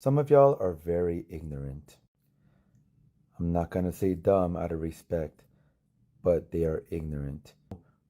Some of y'all are very ignorant. I'm not going to say dumb out of respect, but they are ignorant,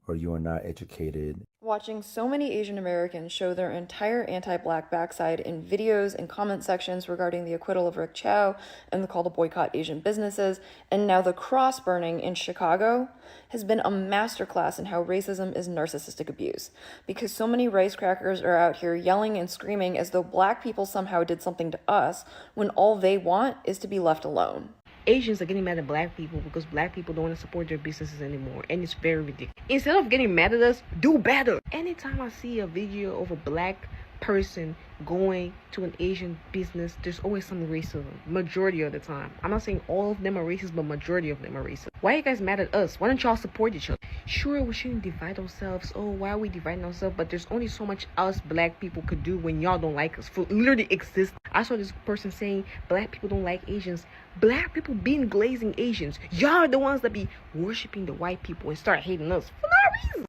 or you are not educated. Watching so many Asian Americans show their entire anti-black backside in videos and comment sections regarding the acquittal of Rick Chow and the call to boycott Asian businesses, and now the cross burning in Chicago, has been a masterclass in how racism is narcissistic abuse. Because so many wisecrackers are out here yelling and screaming as though black people somehow did something to us, when all they want is to be left alone. Asians are getting mad at black people because black people don't want to support their businesses anymore, and it's very ridiculous. Instead of getting mad at us, do better. Anytime I see a video of a black person going to an Asian business, there's always some racism. Majority of the time. I'm not saying all of them are racist, but majority of them are racist. Why are you guys mad at us? Why don't y'all support each other? Sure, we shouldn't divide ourselves. Oh, why are we dividing ourselves? But there's only so much us black people could do when y'all don't like us. For literally exist. I saw this person saying black people don't like Asians. Black people being glazing Asians. Y'all are the ones that be worshiping the white people and start hating us for no reason.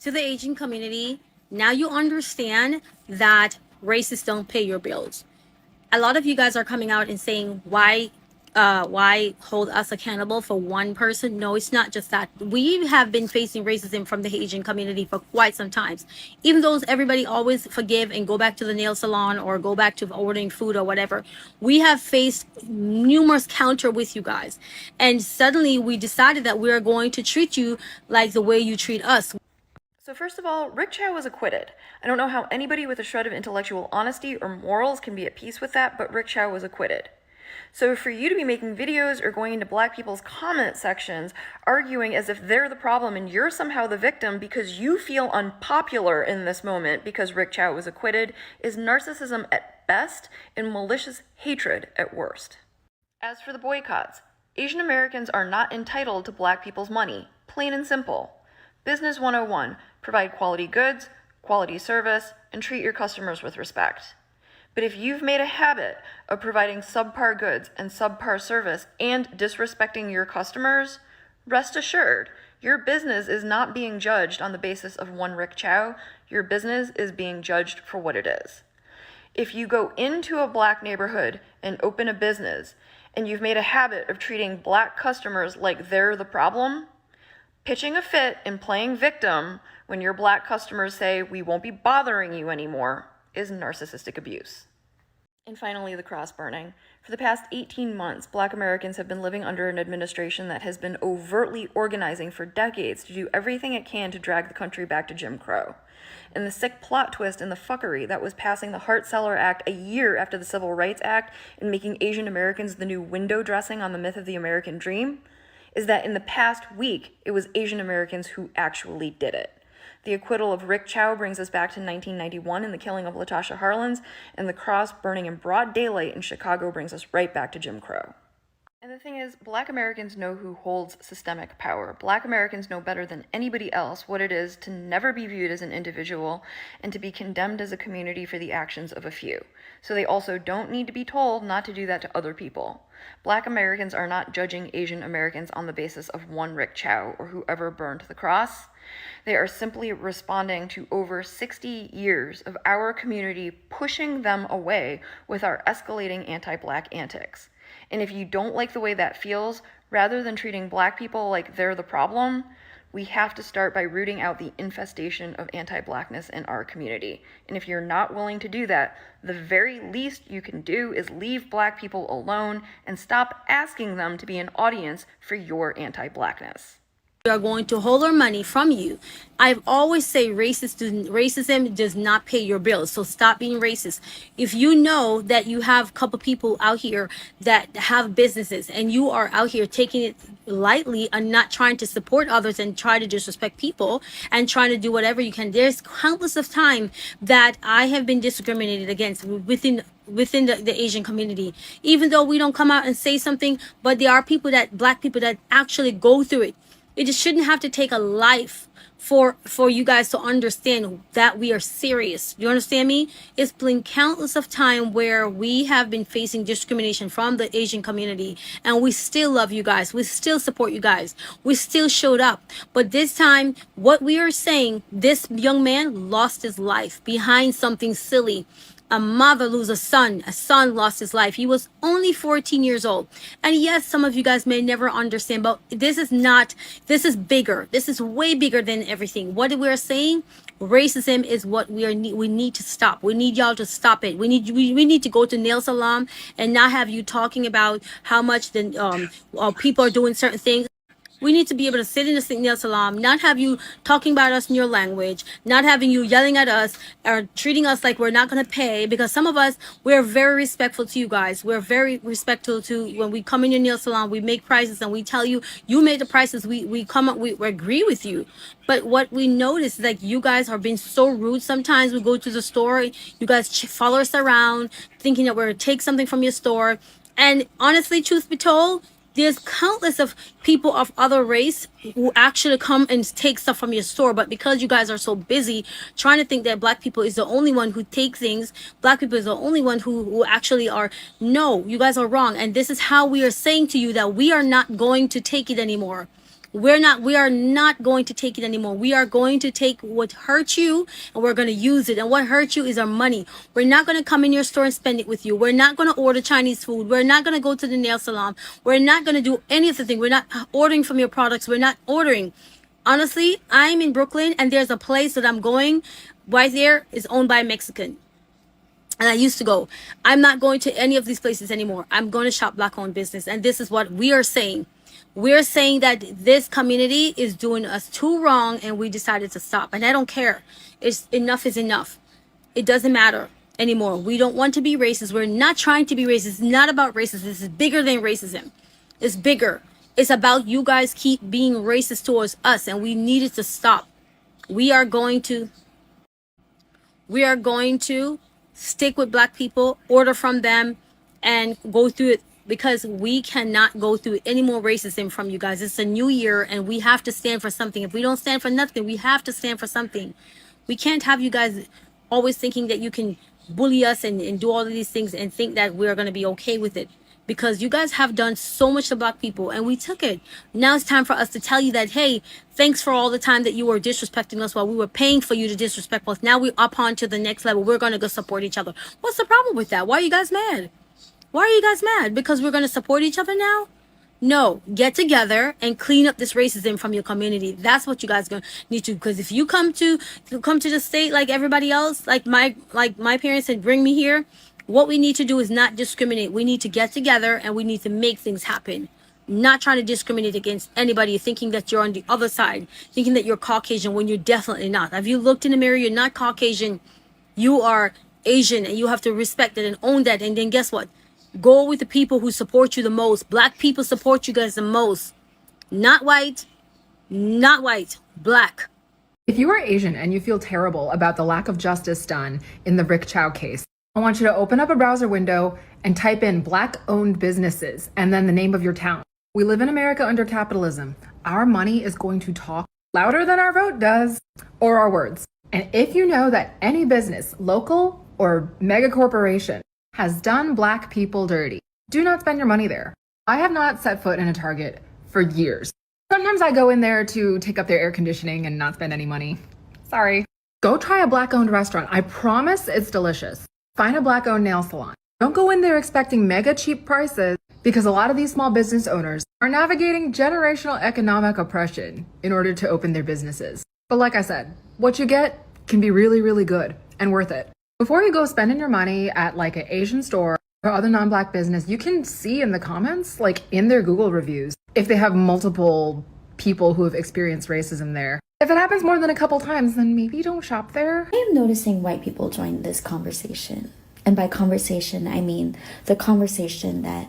To the Asian community, now you understand that racists don't pay your bills. A lot of you guys are coming out and saying why hold us accountable for one person? No, it's not just that. We have been facing racism from the Asian community for quite some times. Even though everybody always forgive and go back to the nail salon or go back to ordering food or whatever, we have faced numerous counter with you guys. And suddenly we decided that we are going to treat you like the way you treat us. So first of all, Rick Chow was acquitted. I don't know how anybody with a shred of intellectual honesty or morals can be at peace with that, but Rick Chow was acquitted. So for you to be making videos or going into black people's comment sections arguing as if they're the problem and you're somehow the victim because you feel unpopular in this moment because Rick Chow was acquitted is narcissism at best and malicious hatred at worst. As for the boycotts, Asian Americans are not entitled to black people's money, plain and simple. Business 101, provide quality goods, quality service, and treat your customers with respect. But if you've made a habit of providing subpar goods and subpar service and disrespecting your customers, rest assured, your business is not being judged on the basis of one Rick Chow. Your business is being judged for what it is. If you go into a black neighborhood and open a business and you've made a habit of treating black customers like they're the problem, pitching a fit and playing victim when your black customers say, "We won't be bothering you anymore," is narcissistic abuse. And finally, the cross burning. For the past 18 months, black Americans have been living under an administration that has been overtly organizing for decades to do everything it can to drag the country back to Jim Crow. And the sick plot twist and the fuckery that was passing the Hart-Celler Act a year after the Civil Rights Act and making Asian Americans the new window dressing on the myth of the American dream is that in the past week, it was Asian Americans who actually did it. The acquittal of Rick Chow brings us back to 1991 and the killing of Latasha Harlins, and the cross burning in broad daylight in Chicago brings us right back to Jim Crow. And the thing is, black Americans know who holds systemic power. Black Americans know better than anybody else what it is to never be viewed as an individual and to be condemned as a community for the actions of a few. So they also don't need to be told not to do that to other people. Black Americans are not judging Asian Americans on the basis of one Rick Chow or whoever burned the cross. They are simply responding to over 60 years of our community pushing them away with our escalating anti-black antics. And if you don't like the way that feels, rather than treating black people like they're the problem, we have to start by rooting out the infestation of anti-blackness in our community. And if you're not willing to do that, the very least you can do is leave black people alone and stop asking them to be an audience for your anti-blackness. We are going to hold our money from you. I've always say racism does not pay your bills. So stop being racist. If you know that you have a couple people out here that have businesses and you are out here taking it lightly and not trying to support others and try to disrespect people and trying to do whatever you can, there's countless of time that I have been discriminated against within the Asian community, even though we don't come out and say something, but there are black people that actually go through it. It just shouldn't have to take a life for you guys to understand that we are serious. You understand me? It's been countless of time where we have been facing discrimination from the Asian community, and we still love you guys. We still support you guys. We still showed up. But this time, what we are saying, this young man lost his life behind something silly. a mother lose a son. A son lost his life. He was only 14 years old. And yes, some of you guys may never understand, but this is bigger. This is way bigger than everything. What we're saying, racism is what we need to stop. We need y'all to stop it. We need to go to nail salon and not have you talking about how much the people are doing certain things. We need to be able to sit in the nail salon, not have you talking about us in your language, not having you yelling at us or treating us like we're not going to pay. Because some of us, we're very respectful to you guys. We're very respectful to when we come in your nail salon, we make prices and we tell you, you made the prices. We come up, we agree with you. But what we notice is like you guys are being so rude. Sometimes we go to the store, you guys follow us around thinking that we're going to take something from your store. And honestly, truth be told, there's countless of people of other race who actually come and take stuff from your store, but because you guys are so busy trying to think that black people is the only one who take things, black people is the only one who actually are, no, you guys are wrong. And this is how we are saying to you that we are not going to take it anymore. We are not going to take it anymore. We are going to take what hurt you and we're going to use it. And what hurt you is our money. We're not going to come in your store and spend it with you. We're not going to order Chinese food. We're not going to go to the nail salon. We're not going to do any of the things. We're not ordering from your products. We're not ordering. Honestly, I'm in Brooklyn and there's a place that I'm going right there is owned by a Mexican. And I used to go. I'm not going to any of these places anymore. I'm going to shop black owned business. And this is what we are saying. We're saying that this community is doing us too wrong and we decided to stop. And I don't care. Enough is enough. It doesn't matter anymore. We don't want to be racist. We're not trying to be racist. It's not about racism. This is bigger than racism. It's bigger. It's about you guys keep being racist towards us and we need it to stop. We are going to stick with black people, order from them, and go through it. Because we cannot go through any more racism from you guys. It's a new year and we have to stand for something. If we don't stand for nothing, we have to stand for something. We can't have you guys always thinking that you can bully us and do all of these things and think that we're going to be okay with it. Because you guys have done so much to black people and we took it. Now it's time for us to tell you that, hey, thanks for all the time that you were disrespecting us while we were paying for you to disrespect us. Now we're up on to the next level. We're going to go support each other. What's the problem with that? Why are you guys mad? Why are you guys mad? Because we're going to support each other now? No, get together and clean up this racism from your community. That's what you guys are going to need to. Because if you come to the state like everybody else, like my parents said, bring me here. What we need to do is not discriminate. We need to get together and we need to make things happen. Not trying to discriminate against anybody, thinking that you're on the other side, thinking that you're Caucasian when you're definitely not. If you looked in the mirror, you're not Caucasian. You are Asian and you have to respect it and own that. And then guess what? Go with the people who support you the most. Black people support you guys the most. Not white, black. If you are Asian and you feel terrible about the lack of justice done in the Rick Chow case, I want you to open up a browser window and type in Black-owned businesses and then the name of your town. We live in America under capitalism. Our money is going to talk louder than our vote does, or our words. And if you know that any business, local or mega corporation, has done black people dirty, do not spend your money there. I have not set foot in a Target for years. Sometimes I go in there to take up their air conditioning and not spend any money. Sorry. Go try a black-owned restaurant. I promise it's delicious. Find a black-owned nail salon. Don't go in there expecting mega cheap prices because a lot of these small business owners are navigating generational economic oppression in order to open their businesses. But like I said, what you get can be really, really good and worth it. Before you go spending your money at like an Asian store or other non-black business, you can see in the comments, like in their Google reviews, if they have multiple people who have experienced racism there. If it happens more than a couple times, then maybe don't shop there. I am noticing white people join this conversation. And by conversation, I mean the conversation that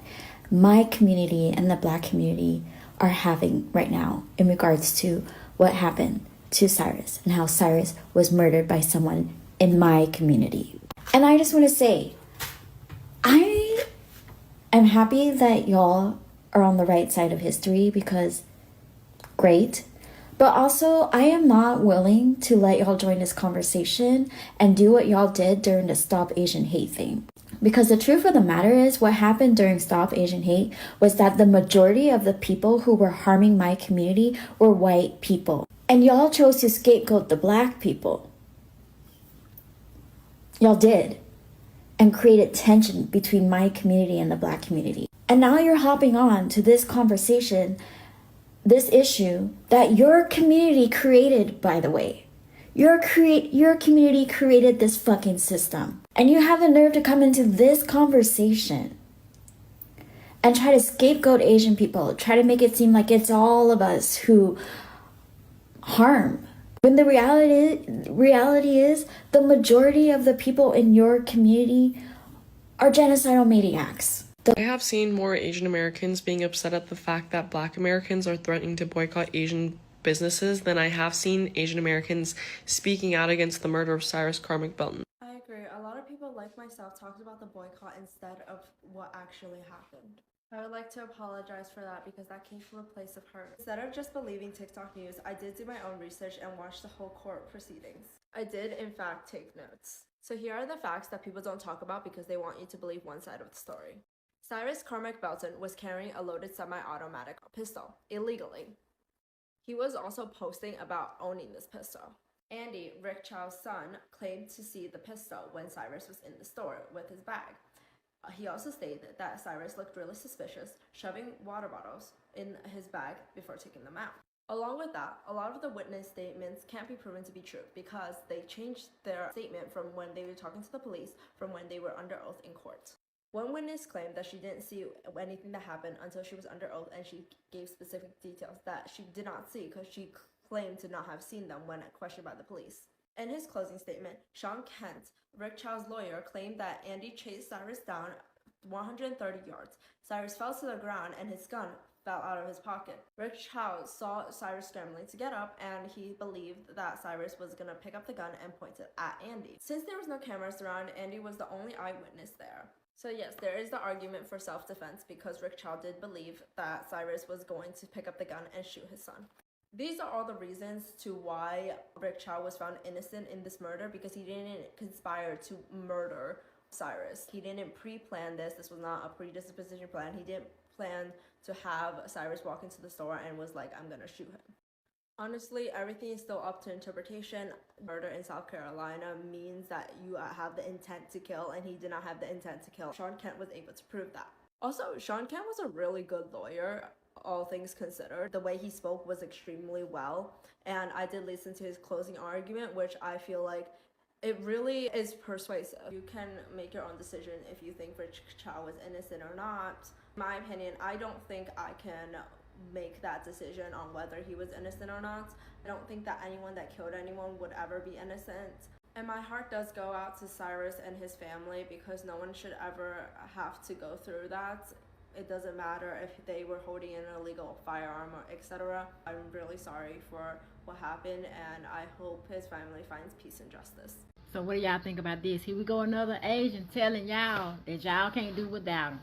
my community and the black community are having right now in regards to what happened to Cyrus and how Cyrus was murdered by someone in my community. And I just want to say, I am happy that y'all are on the right side of history because great. But also, I am not willing to let y'all join this conversation and do what y'all did during the Stop Asian Hate thing. Because the truth of the matter is, what happened during Stop Asian Hate was that the majority of the people who were harming my community were white people. And y'all chose to scapegoat the black people. Y'all did. and created tension between my community and the Black community. And now you're hopping on to this conversation, this issue that your community created, by the way. Your community created this fucking system. And you have the nerve to come into this conversation and try to scapegoat Asian people, try to make it seem like it's all of us who harm. When the reality is the majority of the people in your community are genocidal maniacs. I have seen more Asian Americans being upset at the fact that Black Americans are threatening to boycott Asian businesses than I have seen Asian Americans speaking out against the murder of Cyrus Carmick Belton. I agree. A lot of people like myself talked about the boycott instead of what actually happened. I would like to apologize for that because that came from a place of hurt. Instead of just believing TikTok news, I did do my own research and watch the whole court proceedings. I did, in fact, take notes. So here are the facts that people don't talk about because they want you to believe one side of the story. Cyrus Carmick Belton was carrying a loaded semi-automatic pistol illegally. He was also posting about owning this pistol. Andy, Rick Chow's son, claimed to see the pistol when Cyrus was in the store with his bag. He also stated that Cyrus looked really suspicious, shoving water bottles in his bag before taking them out. Along with that, a lot of the witness statements can't be proven to be true because they changed their statement from when they were talking to the police from when they were under oath in court. One witness claimed that she didn't see anything that happened until she was under oath, and she gave specific details that she did not see because she claimed to not have seen them when questioned by the police. In his closing statement, Sean Kent, Rick Chow's lawyer, claimed that Andy chased Cyrus down 130 yards. Cyrus fell to the ground and his gun fell out of his pocket. Rick Chow saw Cyrus scrambling to get up, and he believed that Cyrus was going to pick up the gun and point it at Andy. Since there was no cameras around, Andy was the only eyewitness there. So yes, there is the argument for self-defense because Rick Chow did believe that Cyrus was going to pick up the gun and shoot his son. These are all the reasons to why Rick Chow was found innocent in this murder, because he didn't conspire to murder Cyrus. He didn't pre-plan this. This was not a predisposition plan. He didn't plan to have Cyrus walk into the store and was like, I'm gonna shoot him. Honestly, everything is still up to interpretation. Murder in South Carolina means that you have the intent to kill, and he did not have the intent to kill. Sean Kent was able to prove that. Also, Sean Kent was a really good lawyer, all things considered. The way he spoke was extremely well, and I did listen to his closing argument, which I feel like it really is persuasive. You can make your own decision if you think Rick Chow is innocent or not. In my opinion, I don't think I can make that decision on whether he was innocent or not. I don't think that anyone that killed anyone would ever be innocent. And my heart does go out to Cyrus and his family because no one should ever have to go through that. It doesn't matter if they were holding an illegal firearm or etc. I'm really sorry for what happened, and I hope his family finds peace and justice. So what do y'all think about this? Here we go, another Asian telling y'all that y'all can't do without them.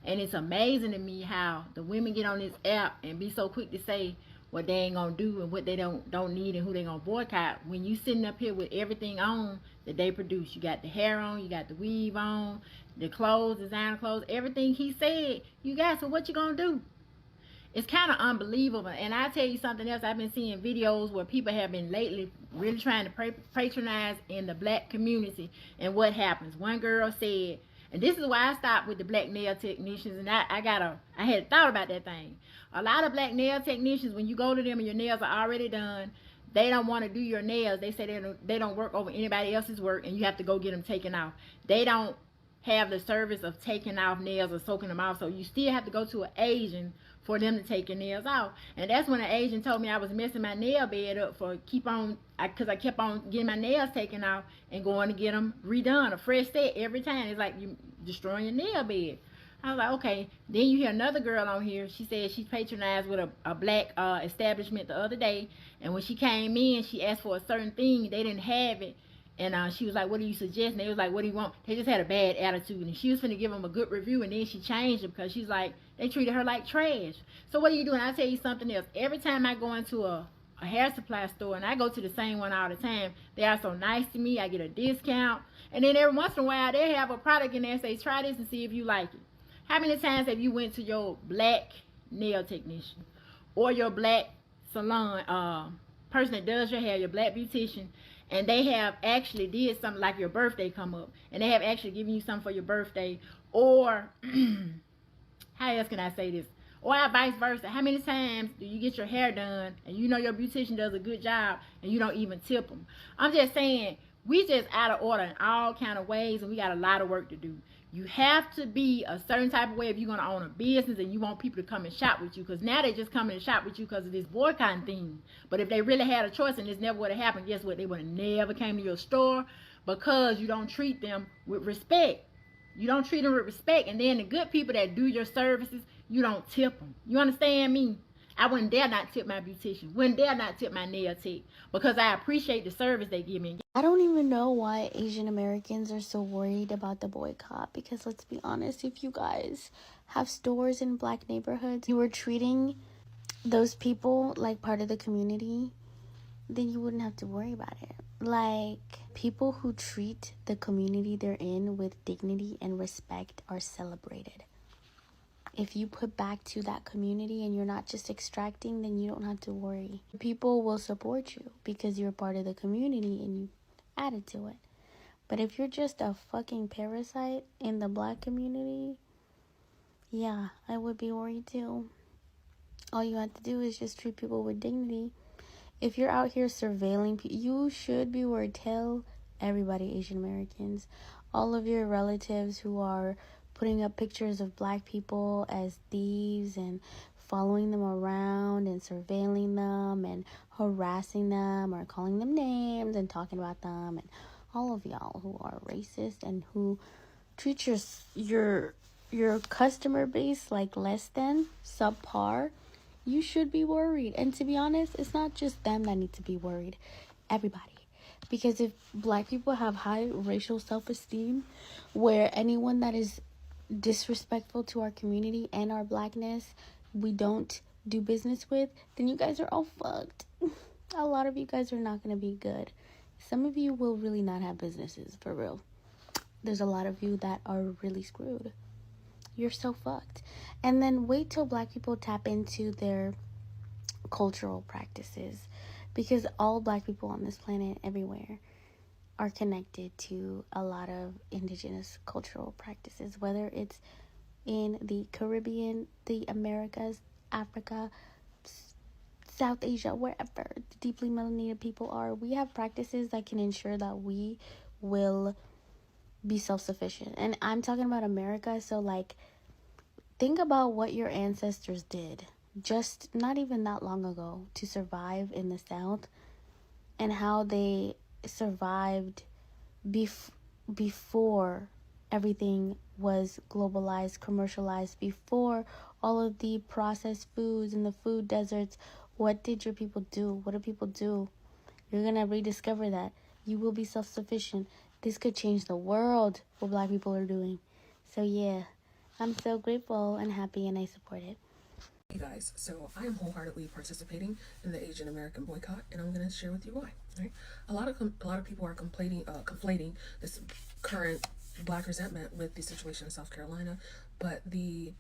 And it's amazing to me how the women get on this app and be so quick to say what they ain't gonna do and what they don't need and who they gonna boycott, when you sitting up here with everything on that they produce. You got the hair on, you got the weave on, the clothes, designer clothes, everything he said you got. So what you gonna do? It's kind of unbelievable. And I tell you something else, I've been seeing videos where people have been lately really trying to patronize in the black community. And what happens? One girl said, and this is why I stopped with the black nail technicians, and I had thought about that thing. A lot of black nail technicians, when you go to them and your nails are already done, they don't want to do your nails. They say they don't work over anybody else's work, and you have to go get them taken off. They don't have the service of taking off nails or soaking them off, so you still have to go to an Asian for them to take your nails off. And that's when an Asian told me I was messing my nail bed up because I kept on getting my nails taken off and going to get them redone, a fresh set every time. It's like you destroying your nail bed. I was like, okay. Then you hear another girl on here. She said she patronized with a black establishment the other day, and when she came in, she asked for a certain thing. They didn't have it. And she was like, what do you suggest? And they was like, what do you want? They just had a bad attitude. And she was finna give them a good review. And then she changed it because she's like, they treated her like trash. So what are you doing? I'll tell you something else. Every time I go into a hair supply store, and I go to the same one all the time, they are so nice to me. I get a discount. And then every once in a while, they have a product in there and say, try this and see if you like it. How many times have you went to your black nail technician or your black salon person that does your hair, your black beautician, and they have actually did something like your birthday come up, and they have actually given you something for your birthday, or how else can I say this? Or vice versa. How many times do you get your hair done and you know your beautician does a good job and you don't even tip them? I'm just saying, we just out of order in all kind of ways, and we got a lot of work to do. You have to be a certain type of way if you're going to own a business and you want people to come and shop with you, because now they just coming and shop with you because of this boycotting thing. But if they really had a choice and this never would have happened, guess what? They would have never came to your store, because you don't treat them with respect. You don't treat them with respect. And then the good people that do your services, you don't tip them. You understand me? I wouldn't dare not tip my beautician. Wouldn't dare not tip my nail tech, because I appreciate the service they give me. I don't even know why Asian Americans are so worried about the boycott, because let's be honest, if you guys have stores in black neighborhoods, you were treating those people like part of the community, then you wouldn't have to worry about it. Like, people who treat the community they're in with dignity and respect are celebrated. If you put back to that community and you're not just extracting, then you don't have to worry. People will support you because you're part of the community and you added to it. But if you're just a fucking parasite in the black community, yeah, I would be worried too. All you have to do is just treat people with dignity. If you're out here surveilling people, you should be worried. Tell everybody, Asian Americans, all of your relatives who are putting up pictures of black people as thieves and following them around and surveilling them and harassing them or calling them names and talking about them, and all of y'all who are racist and who treat your customer base like less than subpar, you should be worried. And to be honest, it's not just them that need to be worried, everybody. Because if black people have high racial self-esteem, where anyone that is disrespectful to our community and our blackness we don't do business with, then you guys are all fucked. A lot of you guys are not going to be good. Some of you will really not have businesses, for real. There's a lot of you that are really screwed. You're so fucked. And then wait till black people tap into their cultural practices, because all black people on this planet everywhere are connected to a lot of indigenous cultural practices, whether it's in the Caribbean, the Americas, Africa, South Asia, wherever the deeply melanated people are. We have practices that can ensure that we will be self-sufficient. And I'm talking about America, so like, think about what your ancestors did just not even that long ago to survive in the South, and how they survived before everything was globalized, commercialized, before all of the processed foods and the food deserts. What did your people do? What do people do? You're gonna rediscover that. You will be self-sufficient. This could change the world, what black people are doing. So yeah, I'm so grateful and happy, and I support it. Hey guys, so I am wholeheartedly participating in the Asian American boycott, and I'm going to share with you why. Right? A lot of people are conflating this current black resentment with the situation in South Carolina, but the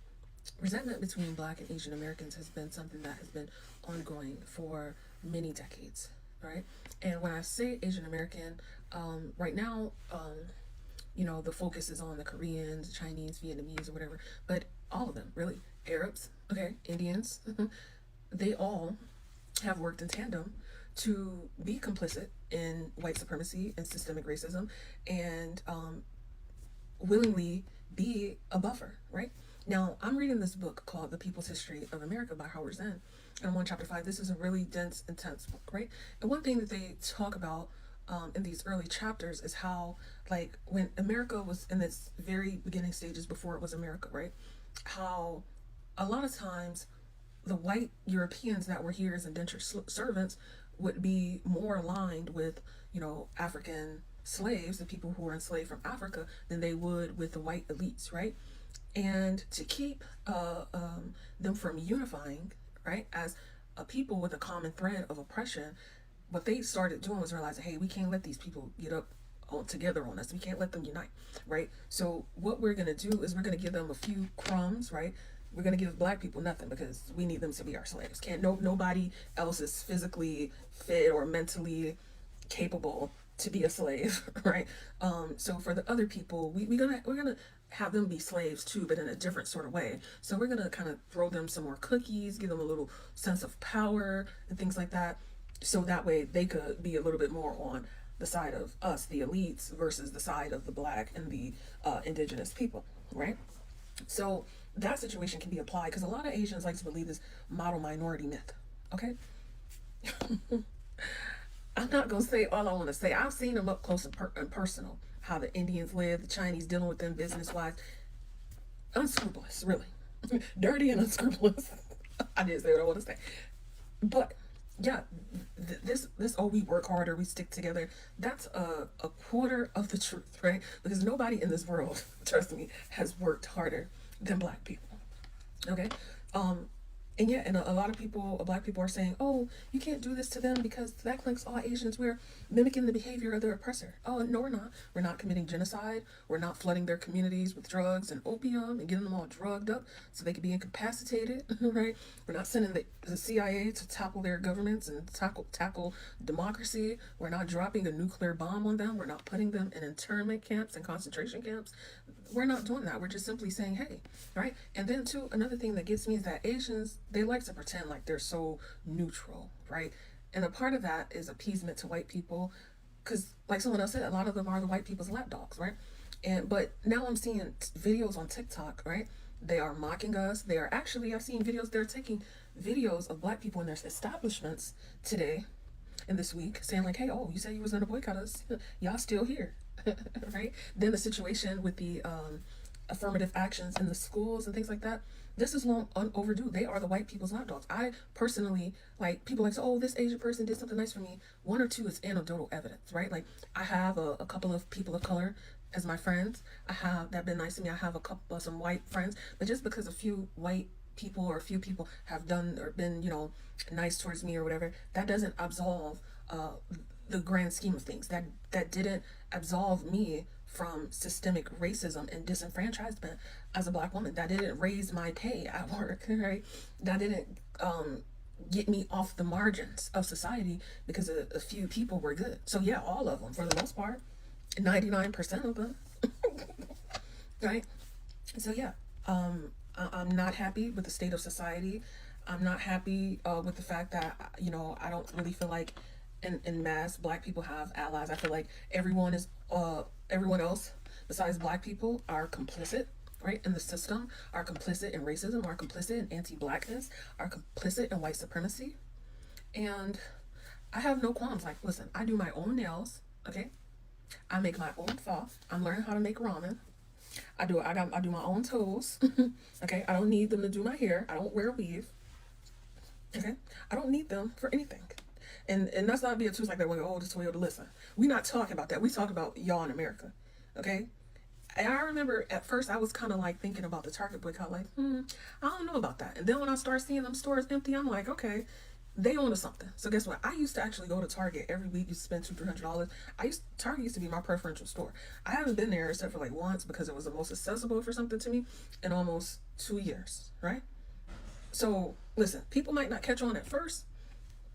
resentment between black and Asian Americans has been something that has been ongoing for many decades, right? And when I say Asian American, right now, the focus is on the Koreans, Chinese, Vietnamese, or whatever, but all of them, really. Arabs, okay, Indians, they all have worked in tandem to be complicit in white supremacy and systemic racism, and willingly be a buffer, right? Now, I'm reading this book called The People's History of America by Howard Zinn, and I'm on chapter 5. This is a really dense, intense book, right? And one thing that they talk about in these early chapters is how, like, when America was in its very beginning stages before it was America, right? How a lot of times the white Europeans that were here as indentured servants would be more aligned with, African slaves, the people who were enslaved from Africa, than they would with the white elites, right? And to keep them from unifying, right, as a people with a common thread of oppression, what they started doing was realizing, hey, we can't let these people get up together on us. We can't let them unite, right? So what we're going to do is we're going to give them a few crumbs, right? We're going to give black people nothing because we need them to be our slaves. Nobody else is physically fit or mentally capable to be a slave, right? So for the other people, we're gonna have them be slaves too, but in a different sort of way. So we're gonna kind of throw them some more cookies, give them a little sense of power and things like that, so that way they could be a little bit more on the side of us, the elites, versus the side of the black and the indigenous people, right? So that situation can be applied because a lot of Asians like to believe this model minority myth. Okay. I'm not gonna say all I want to say. I've seen them up close and personal. How the Indians live, the Chinese dealing with them business wise. Unscrupulous, really. Dirty and unscrupulous. I didn't say what I want to say. But yeah, this oh, we work harder, we stick together. That's a quarter of the truth, right? Because nobody in this world, trust me, has worked harder than black people. Okay. And yeah, and a lot of people, black people, are saying, oh, you can't do this to them because that clinks all Asians. We're mimicking the behavior of their oppressor. Oh, no, we're not. We're not committing genocide. We're not flooding their communities with drugs and opium and getting them all drugged up so they could be incapacitated, right? We're not sending the CIA to topple their governments and tackle democracy. We're not dropping a nuclear bomb on them. We're not putting them in internment camps and concentration camps. We're not doing that. We're just simply saying, hey, right? And then too, another thing that gets me is that Asians, they like to pretend like they're so neutral, right? And a part of that is appeasement to white people, because like someone else said, a lot of them are the white people's lapdogs, right? But now I'm seeing videos on TikTok, right? They are mocking us. They are actually, I've seen videos, they're taking videos of black people in their establishments today and this week saying like, hey, oh, you said you was gonna boycott us. Y'all still here. Right? Then the situation with the affirmative actions in the schools and things like that, this is long overdue. They are the white people's lapdogs. I personally, like, people like, oh, this Asian person did something nice for me. One or two is anecdotal evidence, right? Like, I have a couple of people of color as my friends. I have that been nice to me. I have some white friends, but just because a few white people or a few people have done or been, nice towards me or whatever, that doesn't absolve the grand scheme of things. That didn't absolve me from systemic racism and disenfranchisement as a black woman. That didn't raise my pay at work, right? That didn't get me off the margins of society because a few people were good. So yeah, all of them, for the most part, 99% of them, right? So yeah, I'm not happy with the state of society. I'm not happy with the fact that, I don't really feel like in mass black people have allies. I feel like everyone else besides black people are complicit, right, in the system, are complicit in racism, are complicit in anti-blackness, are complicit in white supremacy. And I have no qualms. Like, listen, I do my own nails, okay? I make my own pho. I'm learning how to make ramen. I do my own toes. Okay, I don't need them to do my hair. I don't wear a weave. Okay, I don't need them for anything. And that's not be a twist like that. Oh, this way to listen. We're not talking about that. We talk about y'all in America. Okay. And I remember at first I was kind of like thinking about the Target boycott, like, I don't know about that. And then when I start seeing them stores empty, I'm like, okay, they own something. So guess what? I used to actually go to Target every week. You spend $200-300. Target used to be my preferential store. I haven't been there except for like once because it was the most accessible for something to me in almost 2 years, right? So listen, people might not catch on at first,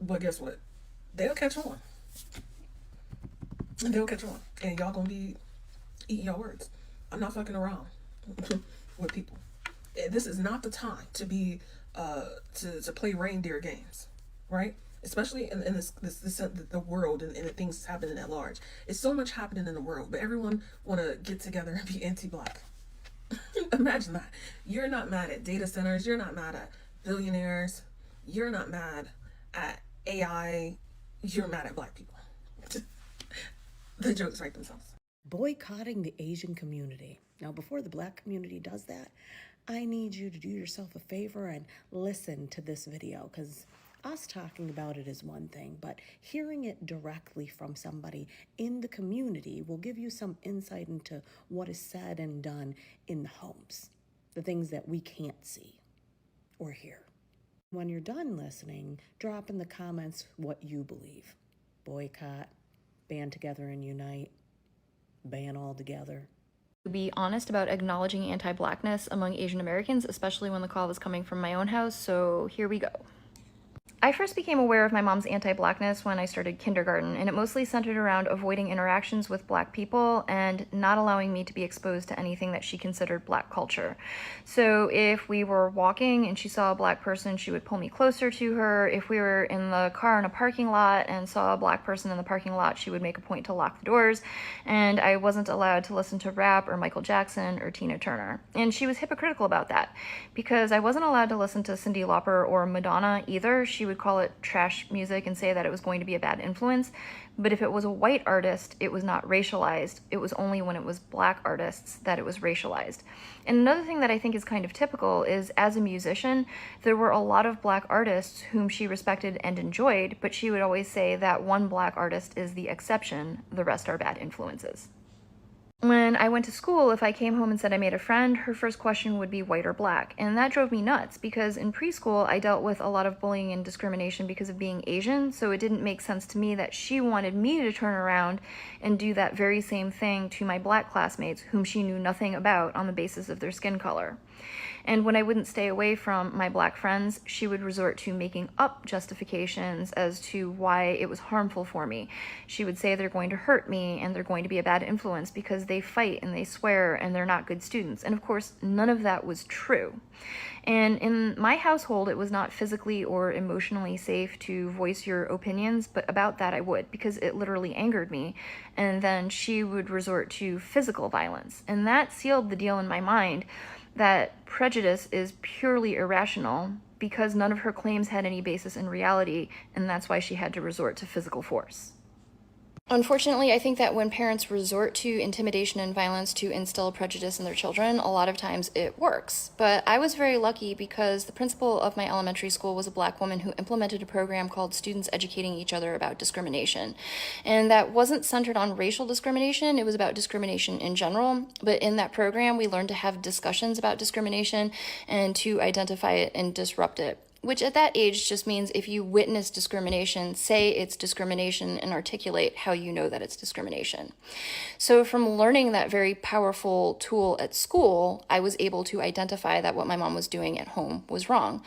but guess what? They'll catch on. They'll catch on. And y'all gonna be eating your words. I'm not fucking around with people. This is not the time to be to play reindeer games, right? Especially in this the world and the things happening at large. It's so much happening in the world, but everyone want to get together and be anti-black. Imagine that. You're not mad at data centers. You're not mad at billionaires. You're not mad at AI. You're mad at black people. The jokes write themselves. Boycotting the Asian community. Now, before the black community does that, I need you to do yourself a favor and listen to this video, because us talking about it is one thing, but hearing it directly from somebody in the community will give you some insight into what is said and done in the homes, the things that we can't see or hear. When you're done listening, drop in the comments what you believe. Boycott, band together and unite, ban altogether. Be honest about acknowledging anti-blackness among Asian Americans, especially when the call was coming from my own house, so here we go. I first became aware of my mom's anti-blackness when I started kindergarten, and it mostly centered around avoiding interactions with black people and not allowing me to be exposed to anything that she considered black culture. So if we were walking and she saw a black person, she would pull me closer to her. If we were in the car in a parking lot and saw a black person in the parking lot, she would make a point to lock the doors, and I wasn't allowed to listen to rap or Michael Jackson or Tina Turner. And she was hypocritical about that, because I wasn't allowed to listen to Cyndi Lauper or Madonna either. She would call it trash music and say that it was going to be a bad influence. But if it was a white artist, it was not racialized. It was only when it was black artists that it was racialized. And another thing that I think is kind of typical is, as a musician, there were a lot of black artists whom she respected and enjoyed, but she would always say that one black artist is the exception, the rest are bad influences. When I went to school, if I came home and said I made a friend, her first question would be white or black. And that drove me nuts, because in preschool, I dealt with a lot of bullying and discrimination because of being Asian, so it didn't make sense to me that she wanted me to turn around and do that very same thing to my black classmates, whom she knew nothing about, on the basis of their skin color. And when I wouldn't stay away from my black friends, she would resort to making up justifications as to why it was harmful for me. She would say they're going to hurt me and they're going to be a bad influence because they fight and they swear and they're not good students. And of course, none of that was true. And in my household, it was not physically or emotionally safe to voice your opinions, but about that I would, because it literally angered me. And then she would resort to physical violence. And that sealed the deal in my mind that prejudice is purely irrational, because none of her claims had any basis in reality, and that's why she had to resort to physical force. Unfortunately, I think that when parents resort to intimidation and violence to instill prejudice in their children, a lot of times it works. But I was very lucky, because the principal of my elementary school was a black woman who implemented a program called Students Educating Each Other About Discrimination. And that wasn't centered on racial discrimination, it was about discrimination in general. But in that program, we learned to have discussions about discrimination and to identify it and disrupt it. Which at that age just means if you witness discrimination, say it's discrimination and articulate how you know that it's discrimination. So from learning that very powerful tool at school, I was able to identify that what my mom was doing at home was wrong.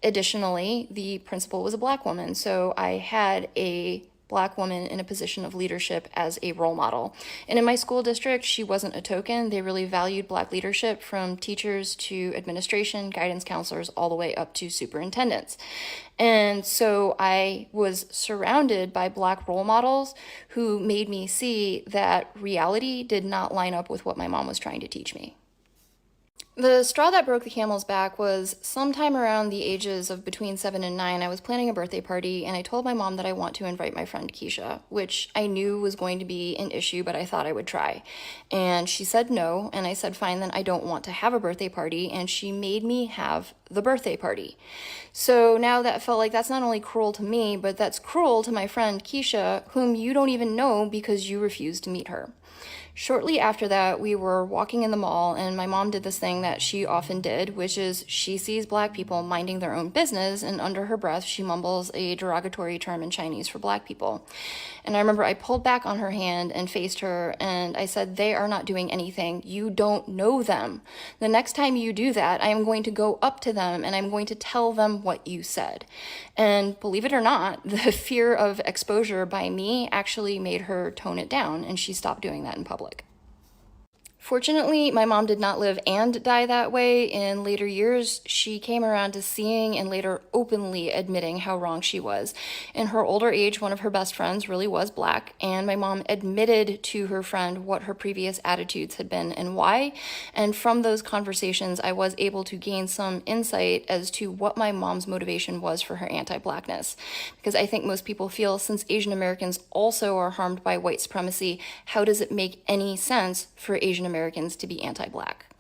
Additionally, the principal was a black woman, so I had a black woman in a position of leadership as a role model. And in my school district, she wasn't a token. They really valued black leadership, from teachers to administration, guidance counselors, all the way up to superintendents. And so I was surrounded by black role models who made me see that reality did not line up with what my mom was trying to teach me. The straw that broke the camel's back was sometime around the ages of between 7 and 9. I was planning a birthday party, and I told my mom that I want to invite my friend Keisha, which I knew was going to be an issue, but I thought I would try. And she said no, and I said, fine, then I don't want to have a birthday party, and she made me have the birthday party. So now that felt like that's not only cruel to me, but that's cruel to my friend Keisha, whom you don't even know because you refused to meet her. Shortly after that, we were walking in the mall, and my mom did this thing that she often did, which is she sees black people minding their own business, and under her breath, she mumbles a derogatory term in Chinese for black people. And I remember I pulled back on her hand and faced her, and I said, they are not doing anything. You don't know them. The next time you do that, I am going to go up to them, and I'm going to tell them what you said. And believe it or not, the fear of exposure by me actually made her tone it down, and she stopped doing that in public. Fortunately, my mom did not live and die that way. In later years, she came around to seeing and later openly admitting how wrong she was. In her older age, one of her best friends really was black, and my mom admitted to her friend what her previous attitudes had been and why. And from those conversations, I was able to gain some insight as to what my mom's motivation was for her anti-blackness. Because I think most people feel, since Asian Americans also are harmed by white supremacy, how does it make any sense for Asian Americans to be anti-black?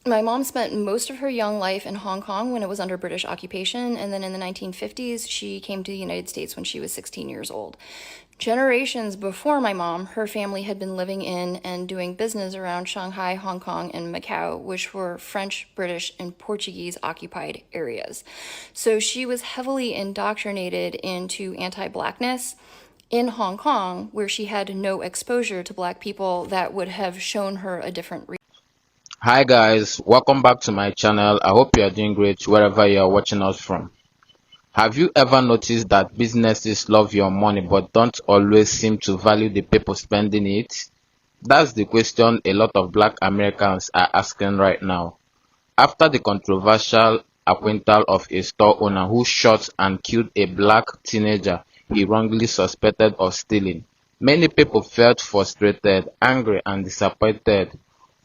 My mom spent most of her young life in Hong Kong when it was under British occupation, and then in the 1950s, she came to the United States when she was 16 years old. Generations before my mom, her family had been living in and doing business around Shanghai, Hong Kong, and Macau, which were French, British, and Portuguese occupied areas. So she was heavily indoctrinated into anti-blackness in Hong Kong, where she had no exposure to black people that would have shown her a different Hi guys, welcome back to my channel. I hope you are doing great wherever you are watching us from. Have you ever noticed that businesses love your money but don't always seem to value the people spending it? That's the question a lot of Black Americans are asking right now. After the controversial acquittal of a store owner who shot and killed a black teenager he wrongly suspected of stealing, many people felt frustrated, angry, and disappointed.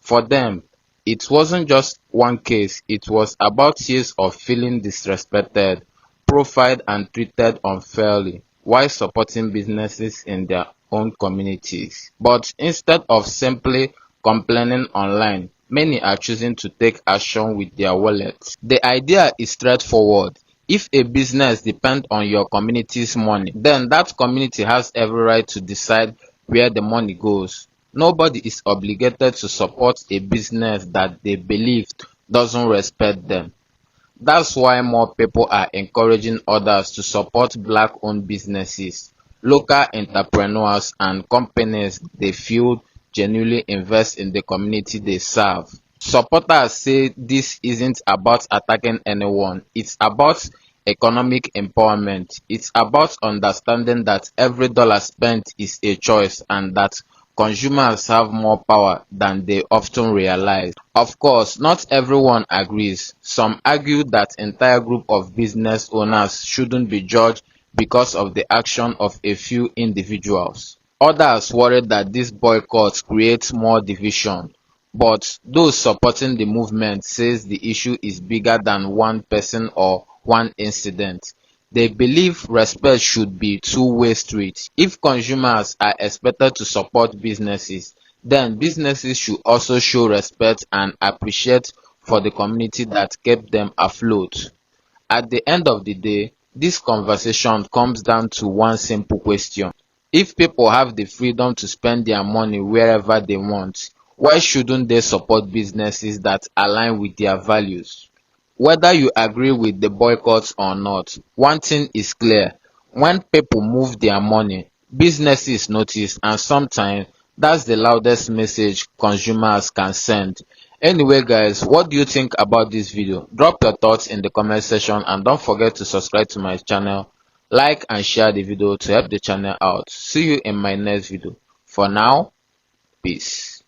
For them, it wasn't just one case, it was about years of feeling disrespected, profiled, and treated unfairly while supporting businesses in their own communities. But instead of simply complaining online, many are choosing to take action with their wallets. The idea is straightforward. If a business depends on your community's money, then that community has every right to decide where the money goes. Nobody is obligated to support a business that they believe doesn't respect them. That's why more people are encouraging others to support Black-owned businesses, local entrepreneurs, and companies they feel genuinely invest in the community they serve. Supporters say this isn't about attacking anyone, it's about economic empowerment. It's about understanding that every dollar spent is a choice and that consumers have more power than they often realize. Of course, not everyone agrees. Some argue that entire group of business owners shouldn't be judged because of the action of a few individuals. Others worry that this boycott creates more division. But those supporting the movement says the issue is bigger than one person or one incident. They believe respect should be two-way street. If consumers are expected to support businesses, then businesses should also show respect and appreciate for the community that kept them afloat. At the end of the day, this conversation comes down to one simple question. If people have the freedom to spend their money wherever they want, why shouldn't they support businesses that align with their values? Whether you agree with the boycotts or not, one thing is clear. When people move their money, businesses notice, and sometimes that's the loudest message consumers can send. Anyway guys, what do you think about this video? Drop your thoughts in the comment section and don't forget to subscribe to my channel, like and share the video to help the channel out. See you in my next video. For now, peace.